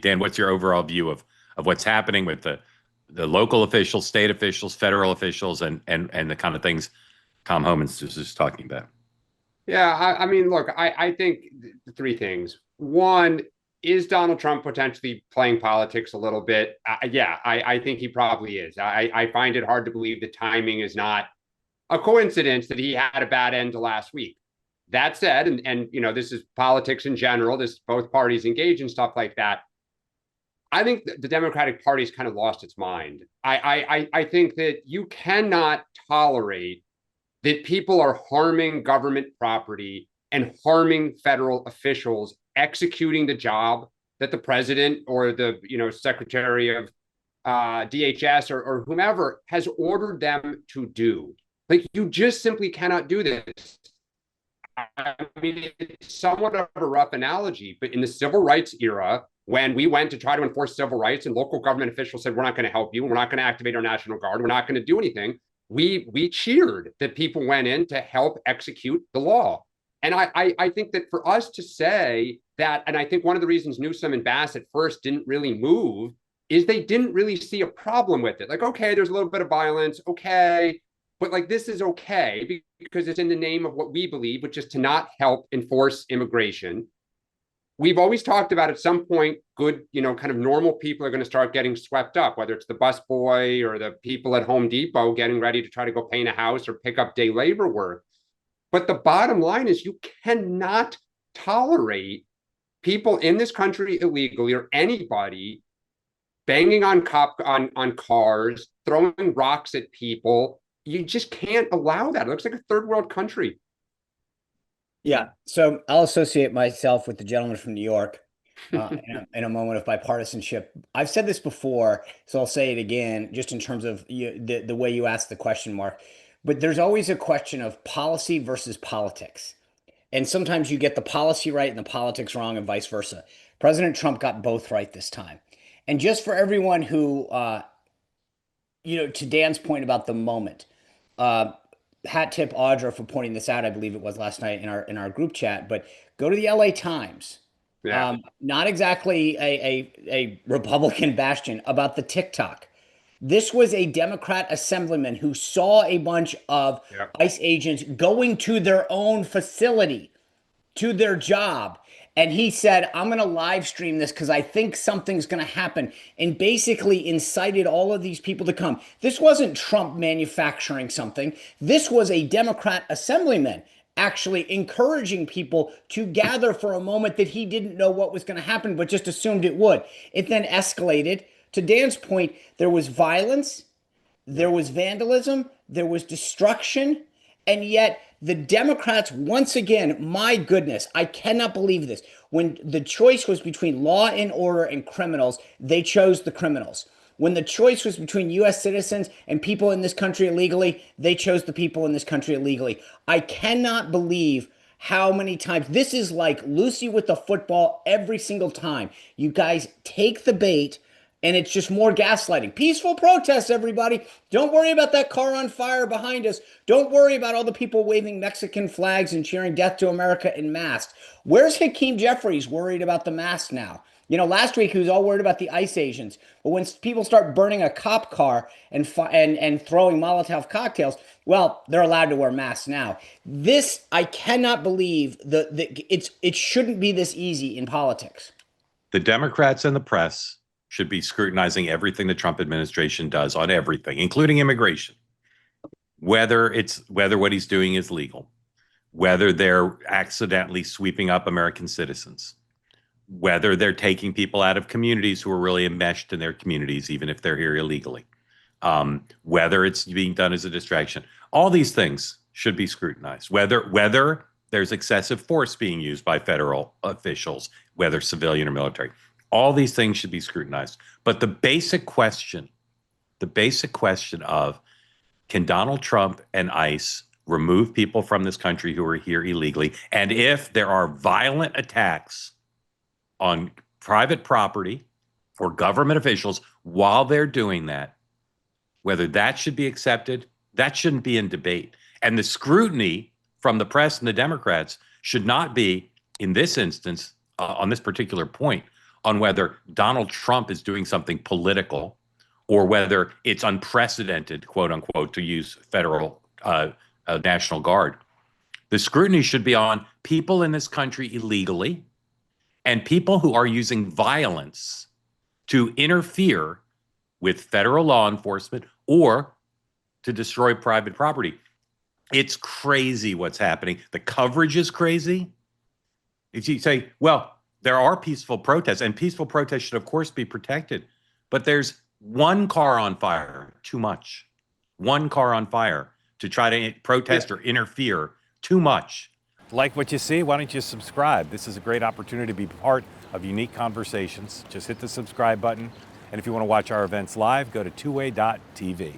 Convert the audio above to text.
Dan, what's your overall view of what's happening with the local officials, state officials, federal officials, and the kind of things Tom Homan's just talking about? Yeah, I mean, look, I think three things. One, is Donald Trump potentially playing politics a little bit? Yeah, I think he probably is. I find it hard to believe the timing is not a coincidence that he had a bad end to last week. That said, and you know, this is politics in general. This is both parties engage in stuff like that. I think the Democratic Party's kind of lost its mind. I think that you cannot tolerate that people are harming government property and harming federal officials executing the job that the president or the secretary of DHS or whomever has ordered them to do. Like, you just simply cannot do this. I mean, it's somewhat of a rough analogy, but in the civil rights era, when we went to try to enforce civil rights and local government officials said, we're not going to help you, we're not going to activate our National Guard, we're not going to do anything, we cheered that people went in to help execute the law. And I think that for us to say that, and I think one of the reasons Newsom and Bass at first didn't really move is they didn't really see a problem with it. Like, okay, there's a little bit of violence, okay, but like, this is okay because it's in the name of what we believe, which is to not help enforce immigration. We've always talked about at some point, good, kind of normal people are going to start getting swept up, whether it's the bus boy or the people at Home Depot getting ready to try to go paint a house or pick up day labor work. But the bottom line is you cannot tolerate people in this country illegally, or anybody banging on cars, throwing rocks at people. You just can't allow that. It looks like a third world country. Yeah, so I'll associate myself with the gentleman from New York in a moment of bipartisanship. I've said this before, so I'll say it again, just in terms of the way you asked the question, Mark. But there's always a question of policy versus politics. And sometimes you get the policy right and the politics wrong, and vice versa. President Trump got both right this time. And just for everyone who, to Dan's point about the moment, uh, hat tip Audra for pointing this out. I believe it was last night in our group chat. But go to the LA Times. Yeah. Not exactly a Republican bastion about the TikTok. This was a Democrat assemblyman who saw a bunch of Yeah. ICE agents going to their own facility, to their job. And he said, I'm going to live stream this because I think something's going to happen. And basically incited all of these people to come. This wasn't Trump manufacturing something. This was a Democrat assemblyman actually encouraging people to gather for a moment that he didn't know what was going to happen, but just assumed it would. It then escalated. To Dan's point, there was violence, there was vandalism, there was destruction, and yet the Democrats, once again, my goodness, I cannot believe this. When the choice was between law and order and criminals, they chose the criminals. When the choice was between US citizens and people in this country illegally, they chose the people in this country illegally. I cannot believe how many times this is like Lucy with the football every single time. You guys take the bait and it's just more gaslighting. Peaceful protests, everybody. Don't worry about that car on fire behind us. Don't worry about all the people waving Mexican flags and cheering death to America in masks. Where's Hakeem Jeffries worried about the mask now? Last week he was all worried about the ICE agents. But when people start burning a cop car and throwing Molotov cocktails, well, they're allowed to wear masks now. This, I cannot believe it shouldn't be this easy in politics. The Democrats and the press should be scrutinizing everything the Trump administration does on everything, including immigration, whether what he's doing is legal, whether they're accidentally sweeping up American citizens, whether they're taking people out of communities who are really enmeshed in their communities, even if they're here illegally, whether it's being done as a distraction. All these things should be scrutinized, whether there's excessive force being used by federal officials, whether civilian or military. All these things should be scrutinized. But the basic question of, can Donald Trump and ICE remove people from this country who are here illegally? And if there are violent attacks on private property or government officials while they're doing that, whether that should be accepted, that shouldn't be in debate. And the scrutiny from the press and the Democrats should not be, in this instance, on this particular point, on whether Donald Trump is doing something political or whether it's unprecedented, quote unquote, to use federal National Guard. The scrutiny should be on people in this country illegally and people who are using violence to interfere with federal law enforcement or to destroy private property. It's crazy what's happening. The coverage is crazy. If you say, well, there are peaceful protests, and peaceful protests should, of course, be protected, but there's one car on fire, too much. One car on fire to try to protest or interfere, too much. Like what you see? Why don't you subscribe? This is a great opportunity to be part of unique conversations. Just hit the subscribe button. And if you want to watch our events live, go to twoway.tv.